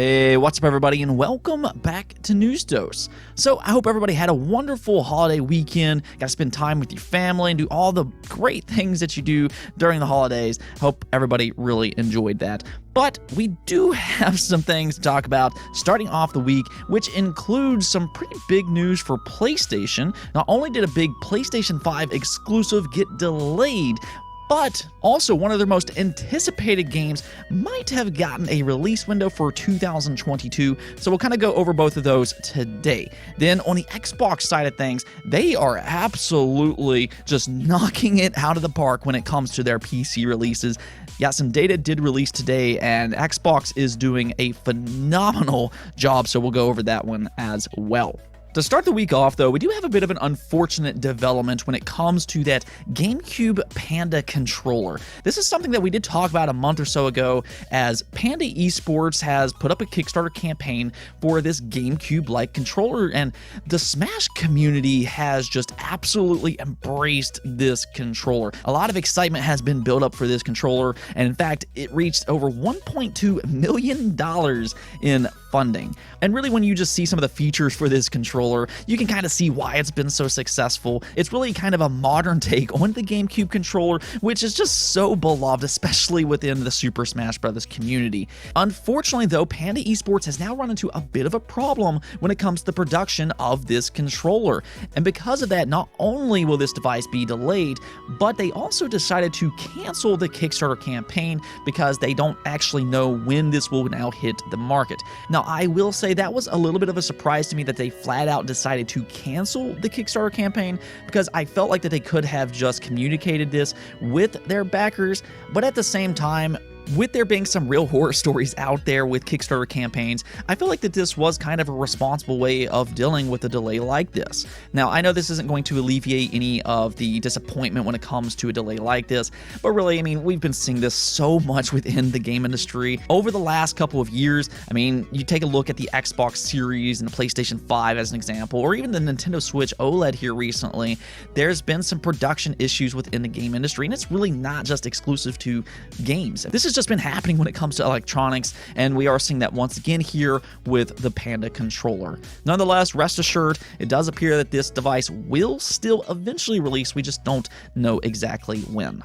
Hey, what's up everybody, and welcome back to News Dose. So I hope everybody had a wonderful holiday weekend, got to spend time with your family and do all the great things that you do during the holidays. Hope everybody really enjoyed that. But we do have some things to talk about starting off the week, which includes some pretty big news for PlayStation. Not only did a big PlayStation 5 exclusive get delayed, but also one of their most anticipated games might have gotten a release window for 2022, so we'll kind of go over both of those today. Then on the Xbox side of things, they are absolutely just knocking it out of the park when it comes to their PC releases. Yeah, some data did release today, and Xbox is doing a phenomenal job, so we'll go over that one as well. To start the week off, though, we do have a bit of an unfortunate development when it comes to that GameCube Panda controller. This is something that we did talk about a month or so ago, as Panda Esports has put up a Kickstarter campaign for this GameCube-like controller, and the Smash community has just absolutely embraced this controller. A lot of excitement has been built up for this controller, and in fact, it reached over $1.2 million in funding. And really, when you just see some of the features for this controller, you can kind of see why it's been so successful. It's really kind of a modern take on the GameCube controller, which is just so beloved, especially within the Super Smash Bros. Community. Unfortunately, though, Panda Esports has now run into a bit of a problem when it comes to the production of this controller. And because of that, not only will this device be delayed, but they also decided to cancel the Kickstarter campaign because they don't actually know when this will now hit the market. Now, I will say that was a little bit of a surprise to me that they flat out decided to cancel the Kickstarter campaign, because I felt like that they could have just communicated this with their backers, but at the same time, with there being some real horror stories out there with Kickstarter campaigns, I feel like that this was kind of a responsible way of dealing with a delay like this. Now, I know this isn't going to alleviate any of the disappointment when it comes to a delay like this, but really, I mean, we've been seeing this so much within the game industry over the last couple of years. I mean, you take a look at the Xbox Series and the PlayStation 5 as an example, or even the Nintendo Switch OLED here recently. There's been some production issues within the game industry, and it's really not just exclusive to games. This is just been happening when it comes to electronics, and we are seeing that once again here with the Panda controller. Nonetheless, rest assured, it does appear that this device will still eventually release. We just don't know exactly when.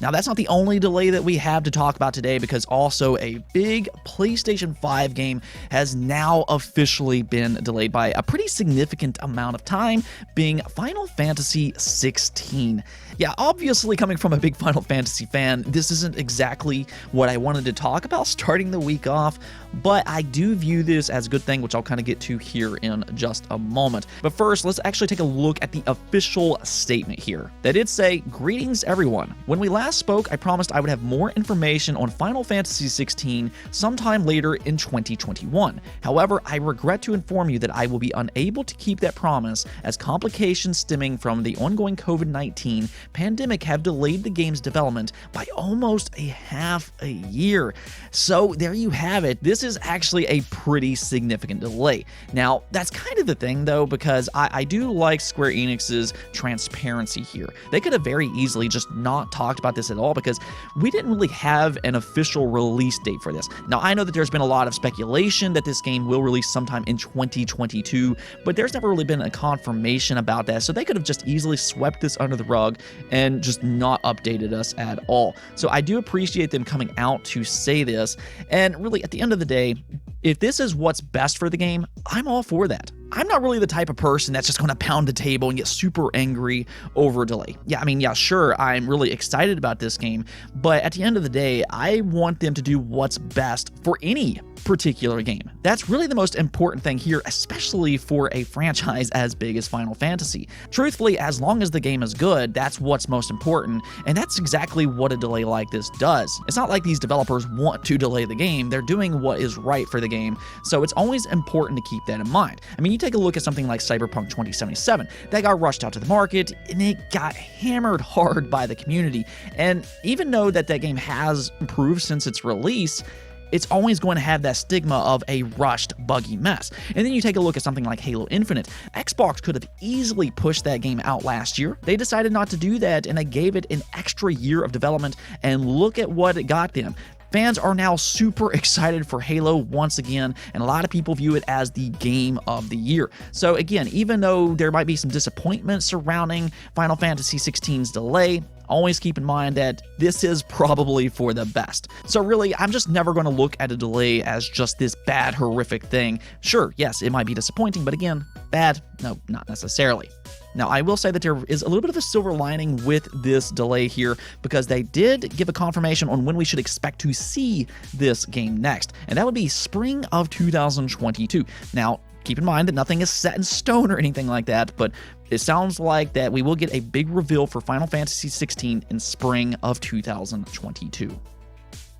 Now, that's not the only delay that we have to talk about today, because also a big PlayStation 5 game has now officially been delayed by a pretty significant amount of time, being Final Fantasy 16. Yeah, obviously coming from a big Final Fantasy fan, this isn't exactly what I wanted to talk about starting the week off, but I do view this as a good thing, which I'll kind of get to here in just a moment. But first, let's actually take a look at the official statement here. They did say, "Greetings everyone. When we last spoke, I promised I would have more information on Final Fantasy 16 sometime later in 2021. However, I regret to inform you that I will be unable to keep that promise, as complications stemming from the ongoing COVID-19 pandemic have delayed the game's development by almost a half a year." So there you have it. This is actually a pretty significant delay. Now, that's kind of the thing though, because I do like Square Enix's transparency here. They could have very easily just not talked about this at all, because we didn't really have an official release date for this. Now, I know that there's been a lot of speculation that this game will release sometime in 2022, but there's never really been a confirmation about that, so they could have just easily swept this under the rug and just not updated us at all. So I do appreciate them coming out to say this, and really, at the end of the day, if this is what's best for the game, I'm all for that. I'm not really the type of person that's just going to pound the table and get super angry over a delay. Yeah, I mean, yeah, sure, I'm really excited about this game, but at the end of the day, I want them to do what's best for any particular game. That's really the most important thing here, especially for a franchise as big as Final Fantasy. Truthfully, as long as the game is good, that's what's most important, and that's exactly what a delay like this does. It's not like these developers want to delay the game, they're doing what is right for the game, so it's always important to keep that in mind. I mean, you take a look at something like Cyberpunk 2077, that got rushed out to the market, and it got hammered hard by the community, and even though that game has improved since its release, it's always going to have that stigma of a rushed, buggy mess. And then you take a look at something like Halo Infinite. Xbox could have easily pushed that game out last year. They decided not to do that, and they gave it an extra year of development, and look at what it got them. Fans are now super excited for Halo once again, and a lot of people view it as the game of the year. So again, even though there might be some disappointment surrounding Final Fantasy XVI's delay, always keep in mind that this is probably for the best. So really, I'm just never going to look at a delay as just this bad, horrific thing. Sure, yes, it might be disappointing, but again, bad? No, not necessarily. Now, I will say that there is a little bit of a silver lining with this delay here, because they did give a confirmation on when we should expect to see this game next, and that would be spring of 2022. Now, keep in mind that nothing is set in stone or anything like that, but it sounds like that we will get a big reveal for Final Fantasy XVI in spring of 2022.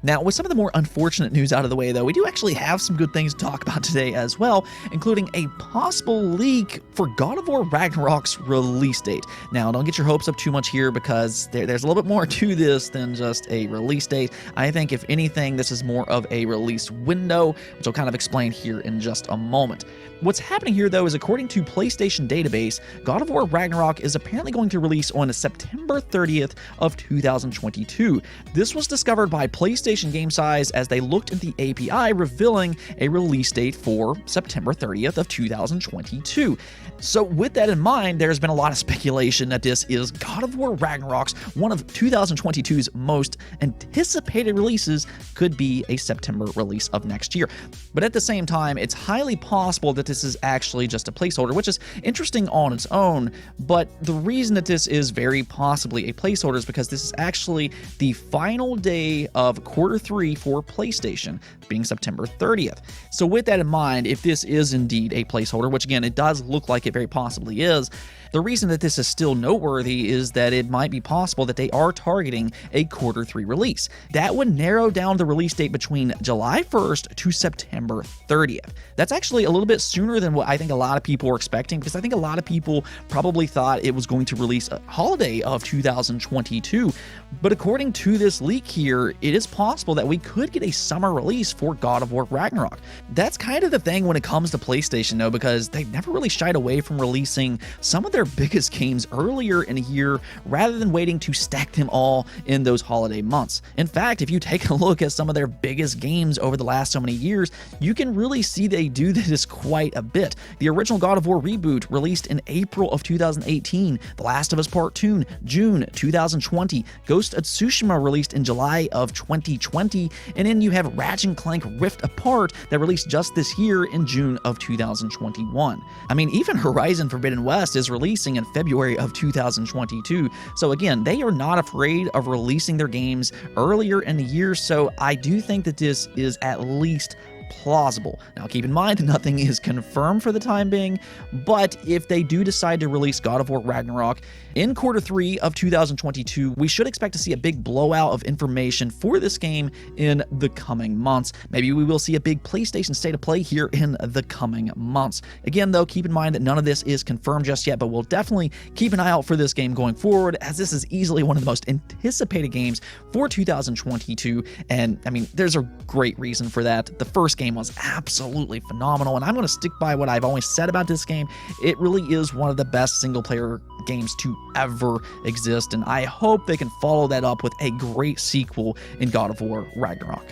Now, with some of the more unfortunate news out of the way, though, we do actually have some good things to talk about today as well, including a possible leak for God of War Ragnarok's release date. Now, don't get your hopes up too much here, because there's a little bit more to this than just a release date. I think, if anything, this is more of a release window, which I'll kind of explain here in just a moment. What's happening here, though, is according to PlayStation Database, God of War Ragnarok is apparently going to release on September 30th of 2022. This was discovered by PlayStation Game Size as they looked at the API, revealing a release date for September 30th of 2022. So with that in mind, there's been a lot of speculation that this is God of War Ragnarok's one of 2022's most anticipated releases, could be a September release of next year. But at the same time, it's highly possible that this is actually just a placeholder, which is interesting on its own. But the reason that this is very possibly a placeholder is because this is actually the final day of Q3 for PlayStation, being September 30th. So with that in mind, if this is indeed a placeholder, which again, it does look like it very possibly is, the reason that this is still noteworthy is that it might be possible that they are targeting a Q3 release. That would narrow down the release date between July 1st to September 30th. That's actually a little bit sooner than what I think a lot of people were expecting, because I think a lot of people probably thought it was going to release a holiday of 2022. But according to this leak here, it is possible that we could get a summer release for God of War Ragnarok. That's kind of the thing when it comes to PlayStation, though, because they never really shied away from releasing some of their biggest games earlier in a year rather than waiting to stack them all in those holiday months. In fact, if you take a look at some of their biggest games over the last so many years, you can really see they do this quite a bit. The original God of War reboot released in April of 2018, The Last of Us Part 2, June 2020, Ghost of Tsushima released in July of 2020, and then you have Ratchet & Clank Rift Apart that released just this year in June of 2021. I mean, even Horizon Forbidden West is releasing in February of 2022. So again, they are not afraid of releasing their games earlier in the year, so I do think that this is at least plausible. Now, keep in mind, nothing is confirmed for the time being, but if they do decide to release God of War Ragnarok in Q3 of 2022, we should expect to see a big blowout of information for this game in the coming months. Maybe we will see a big PlayStation State of Play here in the coming months. Again, though, keep in mind that none of this is confirmed just yet, but we'll definitely keep an eye out for this game going forward, as this is easily one of the most anticipated games for 2022, and I mean, there's a great reason for that. The first game was absolutely phenomenal, and I'm going to stick by what I've always said about this game. It really is one of the best single-player games to ever exist, and I hope they can follow that up with a great sequel in God of War Ragnarok.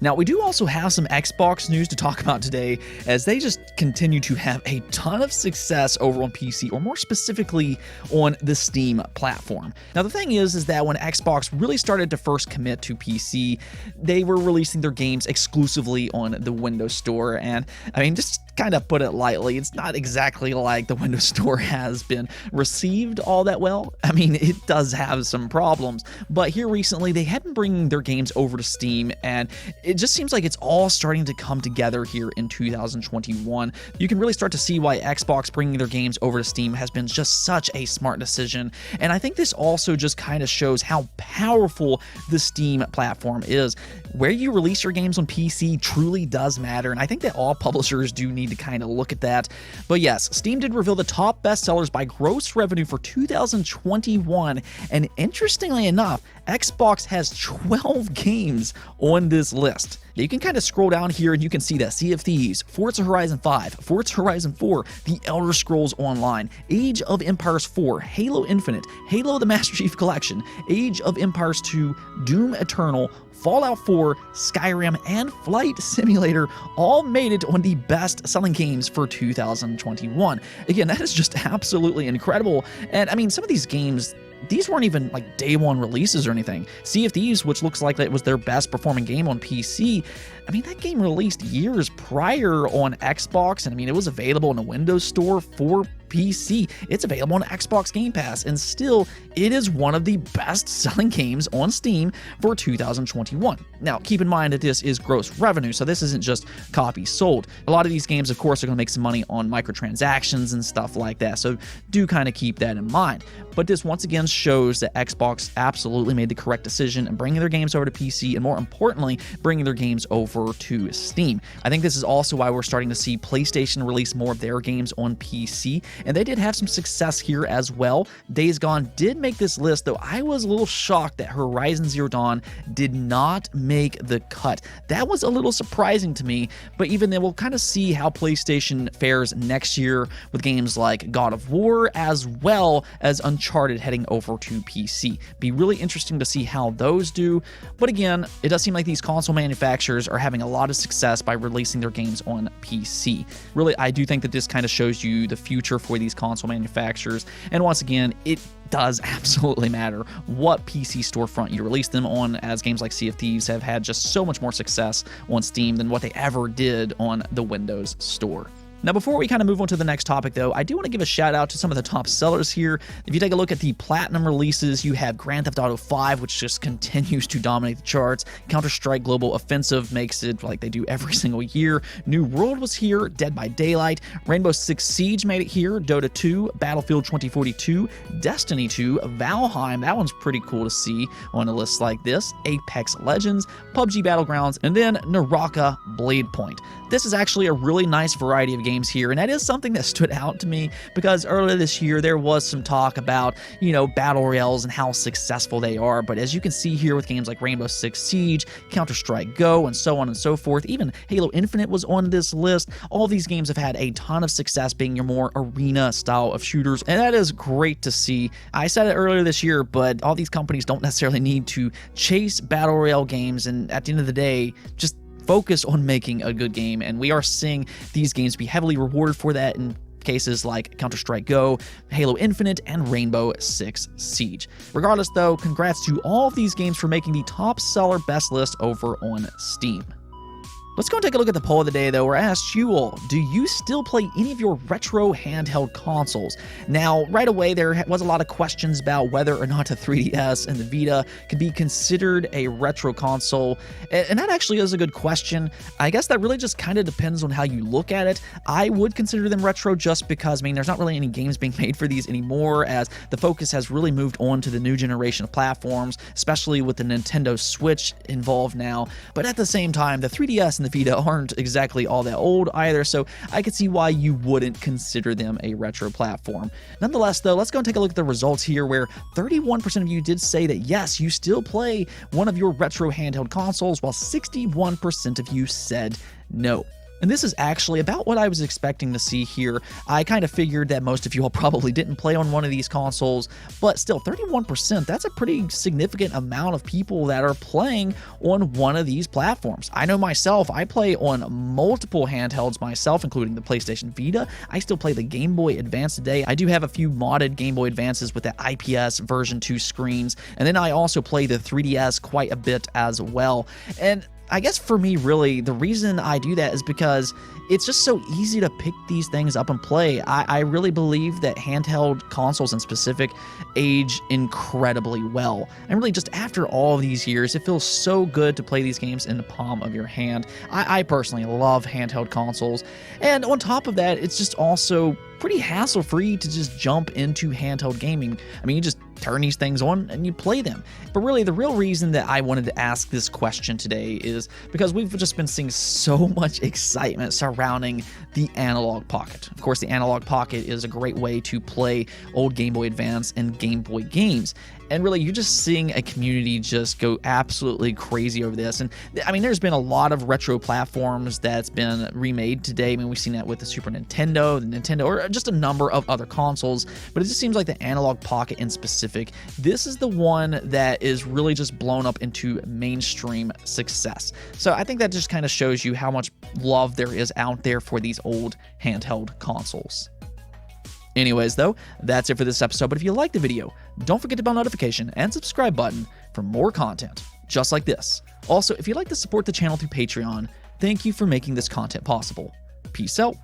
Now, we do also have some Xbox news to talk about today, as they just continue to have a ton of success over on PC, or more specifically on the Steam platform. Now, the thing is that when Xbox really started to first commit to PC, they were releasing their games exclusively on the Windows Store, and I mean, just kind of put it lightly, it's not exactly like the Windows Store has been received all that well. I mean, it does have some problems, but here recently they have been bringing their games over to Steam, and it just seems like it's all starting to come together here in 2021. You can really start to see why Xbox bringing their games over to Steam has been just such a smart decision, and I think this also just kind of shows how powerful the Steam platform is. Where you release your games on PC truly does matter, and I think that all publishers do need to kind of look at that. But yes, Steam did reveal the top bestsellers by gross revenue for 2021, and interestingly enough, Xbox has 12 games on this list. Now you can kind of scroll down here and you can see that Sea of Thieves, Forza Horizon 5, Forza Horizon 4, The Elder Scrolls Online, Age of Empires 4, Halo Infinite, Halo the Master Chief Collection, Age of Empires 2, Doom Eternal, Fallout 4, Skyrim, and Flight Simulator all made it on the best-selling games for 2021. Again, that is just absolutely incredible. And I mean, some of these games, these weren't even like day one releases or anything. Sea of Thieves, which looks like it was their best performing game on PC, I mean, that game released years prior on Xbox, and I mean, it was available in a Windows Store for PC. It's available on Xbox Game Pass, and still, it is one of the best-selling games on Steam for 2021. Now, keep in mind that this is gross revenue, so this isn't just copies sold. A lot of these games, of course, are going to make some money on microtransactions and stuff like that, so do kind of keep that in mind. But this once again shows that Xbox absolutely made the correct decision in bringing their games over to PC, and more importantly, bringing their games over to Steam. I think this is also why we're starting to see PlayStation release more of their games on PC, and they did have some success here as well. Days Gone did make this list, though I was a little shocked that Horizon Zero Dawn did not make the cut. That was a little surprising to me, but even then, we'll kind of see how PlayStation fares next year with games like God of War as well as Uncharted heading over to PC. Be really interesting to see how those do, but again, it does seem like these console manufacturers are having a lot of success by releasing their games on PC. Really, I do think that this kind of shows you the future for these console manufacturers, and once again, it does absolutely matter what PC storefront you release them on, as games like Sea of Thieves have had just so much more success on Steam than what they ever did on the Windows Store. Now, before we kind of move on to the next topic, though, I do want to give a shout out to some of the top sellers here. If you take a look at the platinum releases, you have Grand Theft Auto 5, which just continues to dominate the charts. Counter-Strike Global Offensive makes it like they do every single year. New World was here, Dead by Daylight, Rainbow Six Siege made it here, Dota 2, Battlefield 2042, Destiny 2, Valheim, that one's pretty cool to see on a list like this, Apex Legends, PUBG Battlegrounds, and then Naraka Blade Point. This is actually a really nice variety of games here, and that is something that stood out to me because earlier this year there was some talk about, battle royales and how successful they are, but as you can see here with games like Rainbow Six Siege, Counter-Strike Go, and so on and so forth, even Halo Infinite was on this list. All these games have had a ton of success being your more arena style of shooters, and that is great to see. I said it earlier this year, but all these companies don't necessarily need to chase battle royale games, and at the end of the day, just focus on making a good game, and we are seeing these games be heavily rewarded for that in cases like Counter-Strike Go, Halo Infinite, and Rainbow Six Siege. Regardless, though, congrats to all of these games for making the top seller best list over on Steam. Let's go and take a look at the poll of the day, though, where I asked you all, do you still play any of your retro handheld consoles? Now, right away, there was a lot of questions about whether or not the 3DS and the Vita could be considered a retro console, and that actually is a good question. I guess that really just kind of depends on how you look at it. I would consider them retro just because, there's not really any games being made for these anymore, as the focus has really moved on to the new generation of platforms, especially with the Nintendo Switch involved now. But at the same time, the 3DS and the Vita aren't exactly all that old either, so I could see why you wouldn't consider them a retro platform. Nonetheless, though, let's go and take a look at the results here, where 31% of you did say that yes, you still play one of your retro handheld consoles, while 61% of you said no. And this is actually about what I was expecting to see here. I kind of figured that most of you all probably didn't play on one of these consoles, but still, 31%, that's a pretty significant amount of people that are playing on one of these platforms. I know myself, I play on multiple handhelds myself, including the PlayStation Vita. I still play the Game Boy Advance today. I do have a few modded Game Boy Advances with the IPS version 2 screens, and then I also play the 3DS quite a bit as well. And I guess for me, really, the reason I do that is because it's just so easy to pick these things up and play. I really believe that handheld consoles in specific age incredibly well. And really, just after all of these years, it feels so good to play these games in the palm of your hand. I personally love handheld consoles. And on top of that, it's just also pretty hassle-free to just jump into handheld gaming. You just turn these things on and you play them. But really, the real reason that I wanted to ask this question today is because we've just been seeing so much excitement surrounding the Analog Pocket. Of course, the Analog Pocket is a great way to play old Game Boy Advance and Game Boy games. And really, you're just seeing a community just go absolutely crazy over this. And I mean, there's been a lot of retro platforms that's been remade today. I mean, we've seen that with the Super Nintendo, the Nintendo, or just a number of other consoles. But it just seems like the Analog Pocket in specific, this is the one that is really just blown up into mainstream success. So I think that just kind of shows you how much love there is out there for these old handheld consoles. Anyways, though, that's it for this episode. But if you liked the video, don't forget to bell notification and subscribe button for more content just like this. Also, if you'd like to support the channel through Patreon, thank you for making this content possible. Peace out.